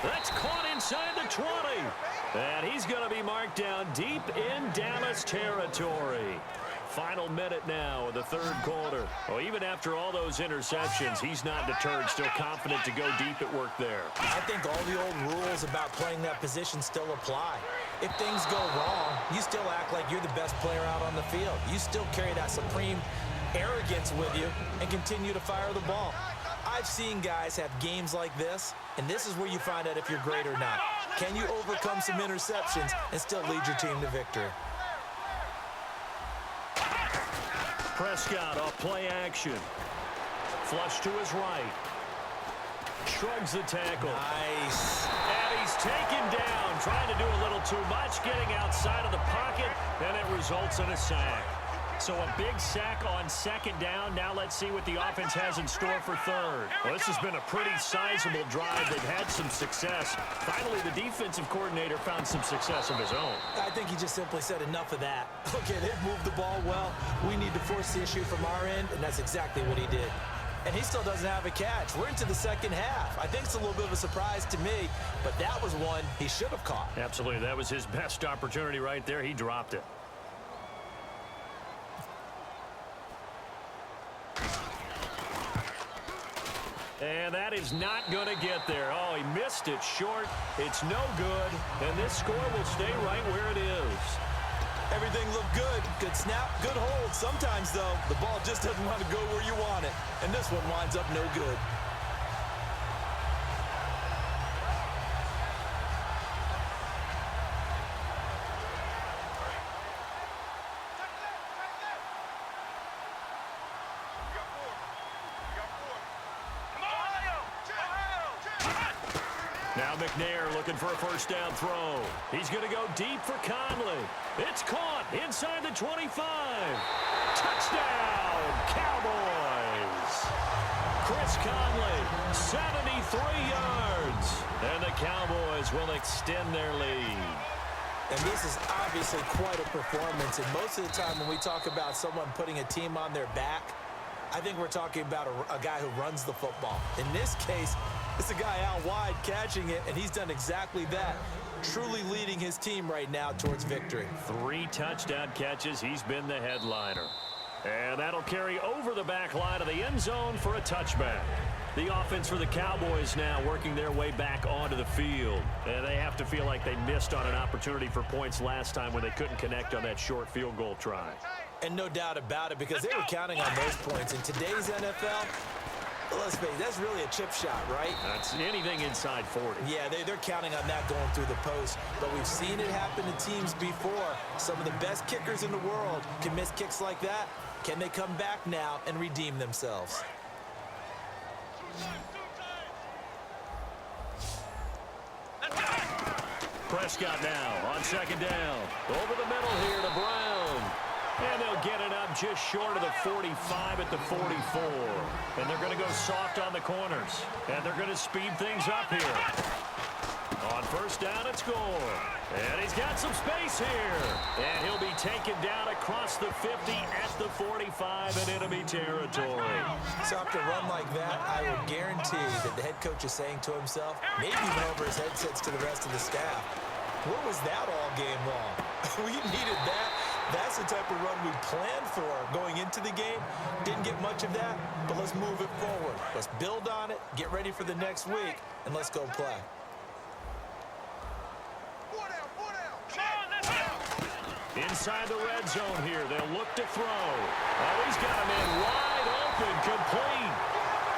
That's caught inside the 20. And he's going to be marked down deep in Dallas territory. Final minute now of the third quarter. Well, even after all those interceptions, he's not deterred, still confident to go deep at work there. I think all the old rules about playing that position still apply. If things go wrong, you still act like you're the best player out on the field. You still carry that supreme arrogance with you and continue to fire the ball. I've seen guys have games like this, and this is where you find out if you're great or not. Can you overcome some interceptions and still lead your team to victory? Prescott off play action. Flush to his right. Shrugs the tackle. Nice. And he's taken down, trying to do a little too much, getting outside of the pocket, and it results in a sack. So a big sack on second down. Now let's see what the offense has in store for third. Well, this has been a pretty sizable drive. They've had some success. Finally, the defensive coordinator found some success of his own. I think he just simply said enough of that. Okay, they've moved the ball well. We need to force the issue from our end, and that's exactly what he did. And he still doesn't have a catch. We're into the second half. I think it's a little bit of a surprise to me, but that was one he should have caught. Absolutely. That was his best opportunity right there. He dropped it. And that is not going to get there. Oh, he missed it short. It's no good. And this score will stay right where it is. Everything looked good. Good snap, good hold. Sometimes, though, the ball just doesn't want to go where you want it. And this one winds up no good. Now McNair looking for a first down throw. He's going to go deep for Conley. It's caught inside the 25. Touchdown, Cowboys. Chris Conley, 73 yards. And the Cowboys will extend their lead. And this is obviously quite a performance. And most of the time when we talk about someone putting a team on their back, I think we're talking about a guy who runs the football. In this case, it's a guy out wide catching it, and he's done exactly that, truly leading his team right now towards victory. 3 touchdown catches. He's been the headliner. And that'll carry over the back line of the end zone for a touchback. The offense for the Cowboys now working their way back onto the field. And they have to feel like they missed on an opportunity for points last time when they couldn't connect on that short field goal try. And no doubt about it, because they were counting on those points. In today's NFL, let's face it, that's really a chip shot, right? That's anything inside 40. Yeah, they're counting on that going through the post. But we've seen it happen to teams before. Some of the best kickers in the world can miss kicks like that. Can they come back now and redeem themselves? Prescott now on second down. Over the middle here to Brown. And they'll get it up just short of the 45 at the 44. And they're going to go soft on the corners. And they're going to speed things up here. On first down, it's Gore. And he's got some space here. And he'll be taken down across the 50 at the 45 in enemy territory. So after a run like that, I would guarantee that the head coach is saying to himself, maybe even over his headsets to the rest of the staff, what was that all game long? We needed that. That's the type of run we planned for going into the game. Didn't get much of that, but let's move it forward. Let's build on it, get ready for the next week, and let's go play. Inside the red zone here, they'll look to throw. Oh, he's got a man wide open, complete.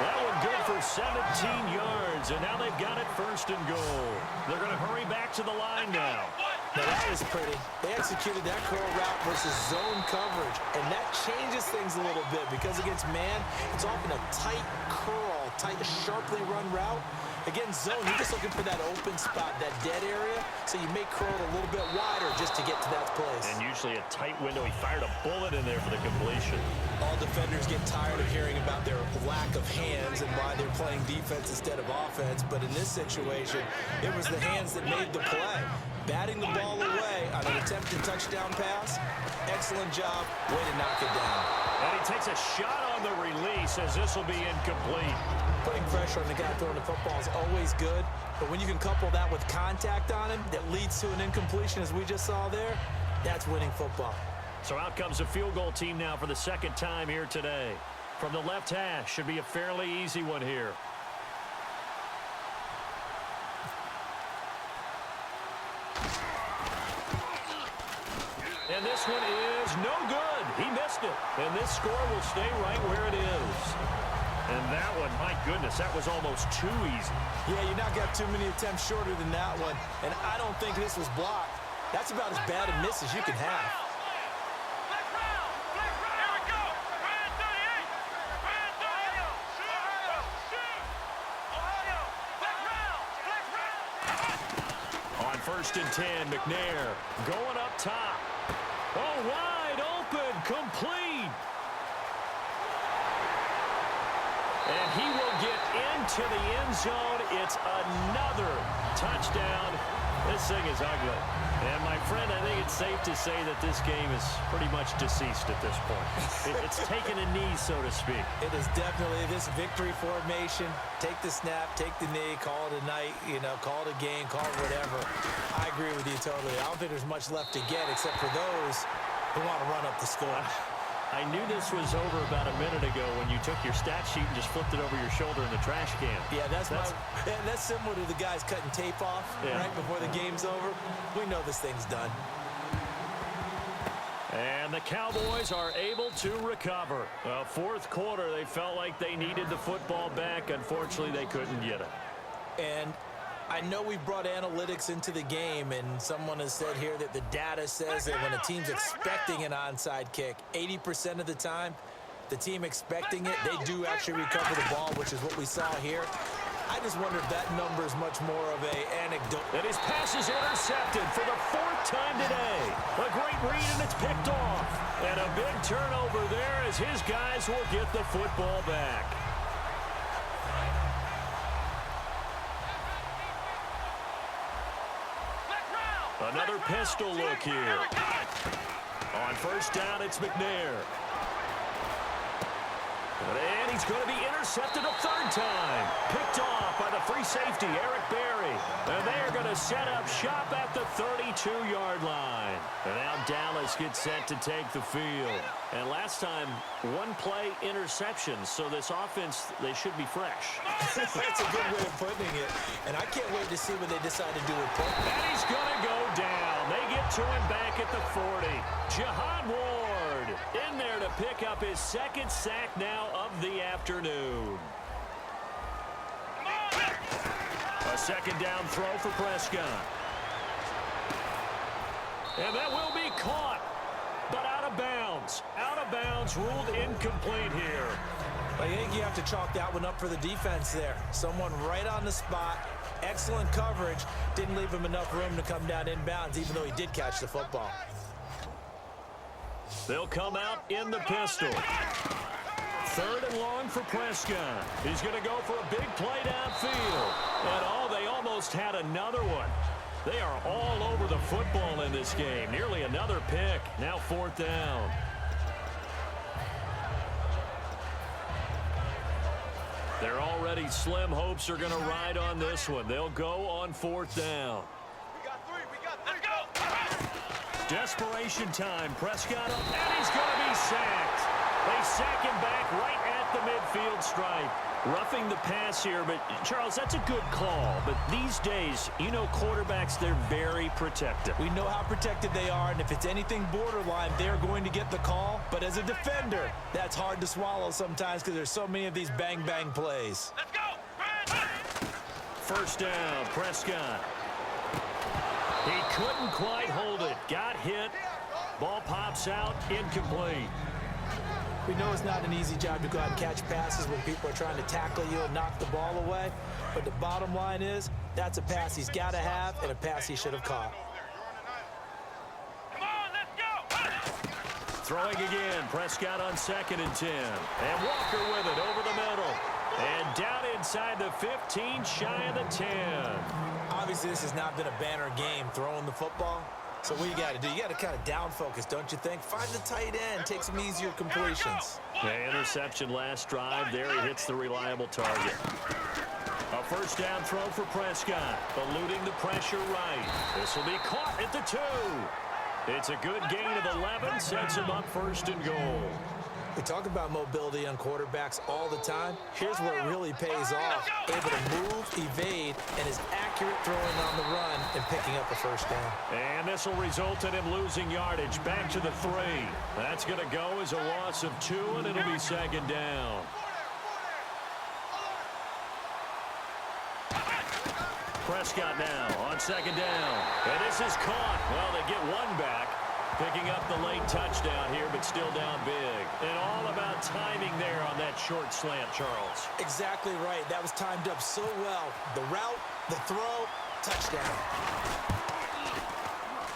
That one good for 17 yards, and now they've got it first and goal. They're going to hurry back to the line now. Now that is pretty. They executed that curl route versus zone coverage, and that changes things a little bit because against man, it's often a tight curl, tight, sharply run route. Against zone, you're just looking for that open spot, that dead area, so you may curl it a little bit wider just to get to that place. And usually a tight window. He fired a bullet in there for the completion. All defenders get tired of hearing about their lack of hands and why they're playing defense instead of offense, but in this situation, it was the hands that made the play. Batting the ball away on an attempted touchdown pass, excellent job, way to knock it down. And he takes a shot on the release as this will be incomplete. putting pressure on the guy throwing the football is always good, but when you can couple that with contact on him that leads to an incompletion, as we just saw there, that's winning football. So out comes a field goal team now for the second time here today. From the left hash, should be a fairly easy one here. And this one is no good. He missed it. And this score will stay right where it is. And that one, my goodness, that was almost too easy. Yeah, you're not got too many attempts shorter than that one. And I don't think this was blocked. That's about as bad a miss as you can have. On 1st and 10, McNair going up top. Oh, wide open, complete. And he will get into the end zone. It's another touchdown. This thing is ugly. And, my friend, I think it's safe to say that this game is pretty much deceased at this point. It's taken a knee, so to speak. It is definitely this victory formation. Take the snap, take the knee, call it a night, call it a game, call it whatever. I agree with you totally. I don't think there's much left to get except for those who want to run up the score. I knew this was over about a minute ago when you took your stat sheet and just flipped it over your shoulder in the trash can. Yeah, that's similar to the guys cutting tape off right before the game's over. We know this thing's done. And the Cowboys are able to recover. Fourth quarter, they felt like they needed the football back. Unfortunately, they couldn't get it. And I know we brought analytics into the game, and someone has said here that the data says that when a team's expecting an onside kick, 80% of the time, the team expecting it, they do actually recover the ball, which is what we saw here. I just wonder if that number is much more of an anecdote. And his pass is intercepted for the 4th time today. A great read, and it's picked off. And a big turnover there as his guys will get the football back. Another pistol look here. On 1st down, it's McNair. And he's going to be intercepted a 3rd time. Picked off by the free safety, Eric Berry. And they are going to set up shop at the 32-yard line. And now Dallas gets set to take the field. And last time, 1-play interception. So this offense, they should be fresh. That's a good way of putting it. And I can't wait to see what they decide to do with Pope. And he's going to go down. They get to him back at the 40. Jihad Ward in there to pick up his 2nd sack now of the afternoon. A 2nd down throw for Prescott. And that will be caught, but out of bounds. Out of bounds, ruled incomplete here. I think you have to chalk that one up for the defense there. Someone right on the spot. Excellent coverage. Didn't leave him enough room to come down inbounds, even though he did catch the football. They'll come out in the pistol. 3rd and long for Prescott. He's going to go for a big play downfield. And they almost had another one. They are all over the football in this game. Nearly another pick. Now 4th down. Their already slim hopes are going to ride on this one. They'll go on 4th down. Let's go. Desperation time. Prescott up, and he's going to be sacked. They sack him back right at the midfield stripe. Roughing the pass here, but, Charles, that's a good call. But these days, quarterbacks, they're very protective. We know how protected they are, and if it's anything borderline, they're going to get the call. But as a defender, that's hard to swallow sometimes because there's so many of these bang-bang plays. Let's go. 1st down, Prescott. He couldn't quite hold it. Got hit. Ball pops out, incomplete. We know it's not an easy job to go out and catch passes when people are trying to tackle you and knock the ball away. But the bottom line is, that's a pass he's got to have and a pass he should have caught. Come on, let's go. Throwing again, Prescott on 2nd and 10. And Walker with it over the middle. And down inside the 15, shy of the 10. Obviously, this has not been a banner game throwing the football. So what you got to do, you got to kind of down focus, don't you think? Find the tight end, take some easier completions. The interception last drive. There he hits the reliable target. A first down throw for Prescott. Eluding the pressure right. This will be caught at the 2. It's a good gain of 11. Sets him up first and goal. We talk about mobility on quarterbacks all the time. Here's where it really pays off. Able to move, evade, and is accurate throwing on the run and picking up a first down. And this will result in him losing yardage. Back to the 3. That's going to go as a loss of 2, and it'll be second down. Prescott now on second down. And this is caught. Well, they get one back. Picking up the late touchdown here, but still down big. And all about timing there on that short slant, Charles. Exactly right. That was timed up so well. The route, the throw, touchdown.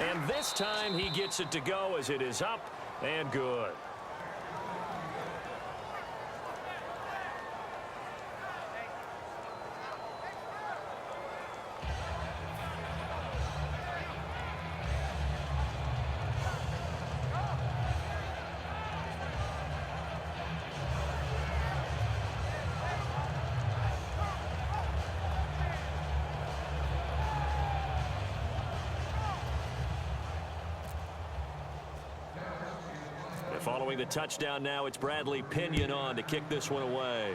And this time he gets it to go as it is up and good. Following the touchdown now, it's Bradley Pinion on to kick this one away.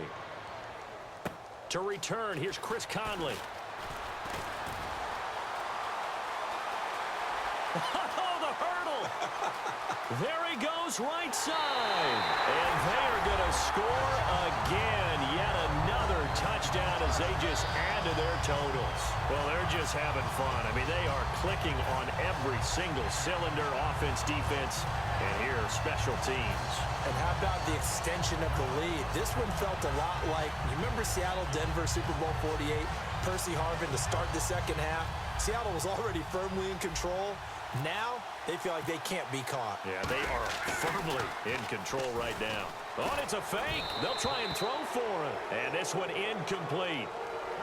To return, here's Chris Conley. Oh, the hurdle! There he goes, right side. And they are going to score again. Yet another touchdown as they just add to their totals. Well, they're just having fun. I mean, they are clicking on every single cylinder, offense, defense, and here, special teams. And how about the extension of the lead? This one felt a lot like, you remember Seattle-Denver Super Bowl 48? Percy Harvin to start the second half. Seattle was already firmly in control. Now, they feel like they can't be caught. Yeah, they are firmly in control right now. Oh, and it's a fake. They'll try and throw for it. And this one incomplete.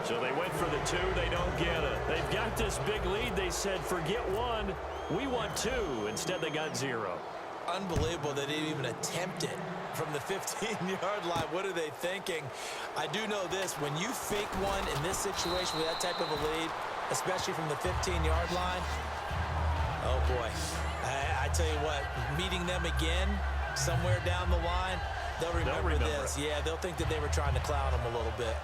So they went for the 2. They don't get it. They've got this big lead. They said, forget 1. We want 2. Instead, they got 0. Unbelievable that they even attempt it from the 15-yard line. What are they thinking? I do know this. When you fake one in this situation with that type of a lead, especially from the 15-yard line, oh, boy. I tell you what, meeting them again somewhere down the line, they'll remember this. Yeah, they'll think that they were trying to clown them a little bit.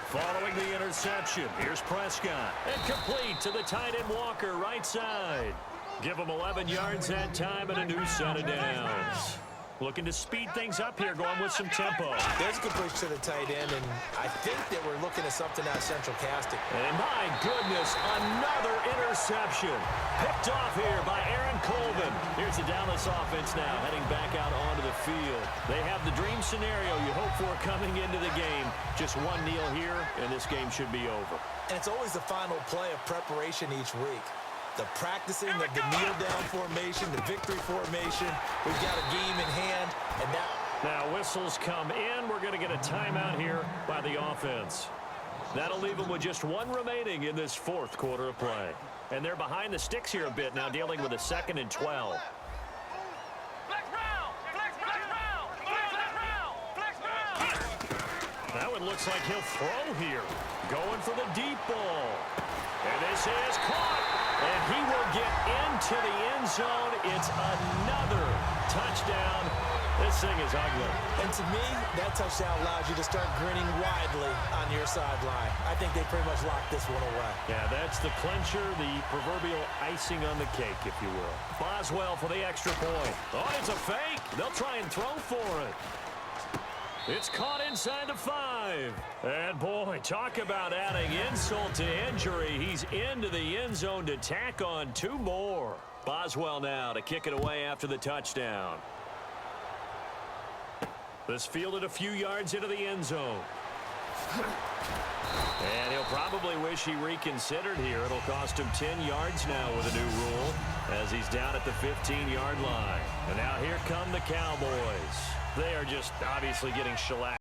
Following the interception, here's Prescott. And complete to the tight end Walker, right side. Give him 11 yards that time and a new set of downs. Looking to speed things up here, going with some tempo. There's a good push to the tight end, and I think that we're looking at something out central casting. And my goodness, another interception. Picked off here by Aaron Colvin. Here's the Dallas offense now, heading back out onto the field. They have the dream scenario you hope for coming into the game. Just one kneel here, and this game should be over. And it's always the final play of preparation each week. The practicing of the kneel-down formation, the victory formation. We've got a game in hand, and now whistles come in. We're going to get a timeout here by the offense. That'll leave them with just 1 remaining in this 4th quarter of play. And they're behind the sticks here a bit now, dealing with a 2nd and 12. That one looks like he'll throw here. Going for the deep ball. And this is caught. And he will get into the end zone. It's another touchdown. This thing is ugly. And to me, that touchdown allows you to start grinning widely on your sideline. I think they pretty much locked this one away. Yeah, that's the clincher, the proverbial icing on the cake, if you will. Boswell for the extra point. Oh, it's a fake. They'll try and throw for it. It's caught inside the 5. And, boy, talk about adding insult to injury. He's into the end zone to tack on 2 more. Boswell now to kick it away after the touchdown. This fielded a few yards into the end zone. And he'll probably wish he reconsidered here. It'll cost him 10 yards now with a new rule. as he's down at the 15-yard line. And now here come the Cowboys. They are just obviously getting shellacked.